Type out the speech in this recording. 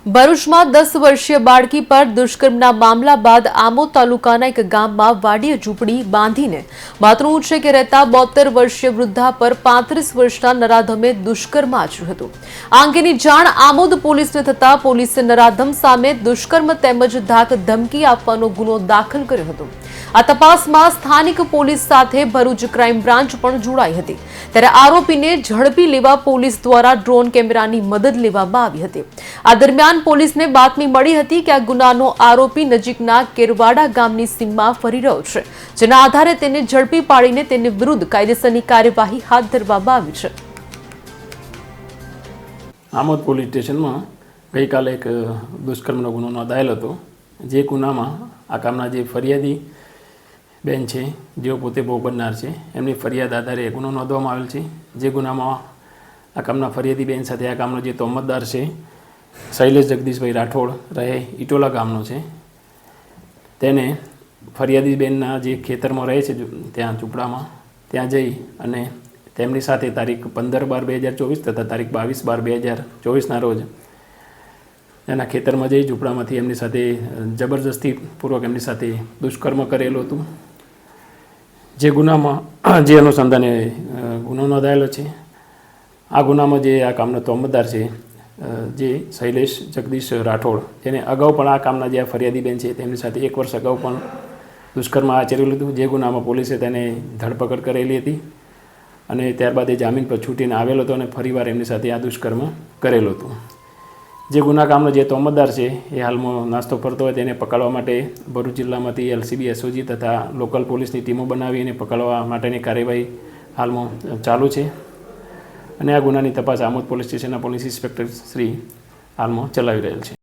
ભરૂચમાં 10 વર્ષીય બાળકી પર દુષ્કર્મના મામલા બાદ આમોદ તાલુકાના એક ગામમાં વાડીએ ઝૂંપડી બાંધીને માતૃ ઉછેકે રહેતા 72 વર્ષીય વૃદ્ધા પર 35 વર્ષના નરાધમે દુષ્કર્મ આચર્યું હતું। આ અંગેની જાણ આમોદ પોલીસને થતા પોલીસે નરાધમ સામે દુષ્કર્મ તેમજ ધાક ધમકી આપવાનો ગુનો દાખલ કર્યો હતો। આ તપાસમાં સ્થાનિક પોલીસ સાથે ભરૂચ ક્રાઇમ બ્રાન્ચ પણ જોડાઈ હતી, ત્યારે આરોપીને ઝડપી લેવા પોલીસ દ્વારા ડ્રોન કેમેરાની મદદ લેવામાં આવી હતી। આ દરમિયાન પોલીસને બાતમી મળી હતી કે આ ગુનાનો આરોપી નજીકના કેરવાડા ગામની સીમમાં ફરી રહ્યો છે, જેના આધારે તેને ઝડપી પાડીને તેની વિરુદ્ધ કાયદેસરની કાર્યવાહી હાથ ધરવામાં આવી છે। આમોદ પોલીસ સ્ટેશનમાં ગઈકાલે એક દુષ્કર્મનો ગુનો નોંધાયેલો હતો, જે ગુનામાં આ કામના જે ફરિયાદી બેન છે, જેઓ પોતે ભોગ બનનાર છે, એમની ફરિયાદ આધારે ગુનો નોંધવામાં આવેલ છે। જે ગુનામાં આ કામના ફરિયાદી બેન સાથે આ કામનો જે તોમતદાર છે શૈલેષ જગદીશભાઈ રાઠોડ રહે ઇટોલા ગામનો છે, તેને ફરિયાદી બેનના જે ખેતરમાં રહે છે ત્યાં ઝૂંપડામાં ત્યાં જઈ અને તેમની સાથે તારીખ 15/12/2024 તથા તારીખ 22/12/2024ના રોજ એના ખેતરમાં જઈ ઝૂંપડામાંથી એમની સાથે જબરજસ્તીપૂર્વક એમની સાથે દુષ્કર્મ કરેલું હતું। જે ગુનામાં જે અનુસંધાને ગુનો નોંધાયેલો છે, આ ગુનામાં જે આ કામનો તોમતદાર છે જે શૈલેષ જગદીશ રાઠોડ, જેને અગાઉ પણ આ કામના જે ફરિયાદી બેન છે તેમની સાથે 1 વર્ષ અગાઉ પણ દુષ્કર્મ આચરેલું હતું। જે ગુનામાં પોલીસે તેને ધરપકડ કરેલી હતી અને ત્યારબાદ એ જામીન પર છૂટીને આવેલો હતો અને ફરીવાર એમની સાથે આ દુષ્કર્મ કરેલું હતું। જે ગુના કામનો જે તોમતદાર છે એ હાલમાં નાસ્તો ફરતો હોય તેને પકડવા માટે ભરૂચ જિલ્લામાંથી LCB SOG તથા લોકલ પોલીસની ટીમો બનાવી અને પકડવા માટેની કાર્યવાહી હાલમાં ચાલુ છે અને આ ગુનાની તપાસ આમોદ પોલીસ સ્ટેશનના પોલીસ ઇન્સ્પેક્ટર શ્રી હાલમાં ચલાવી રહેલ છે।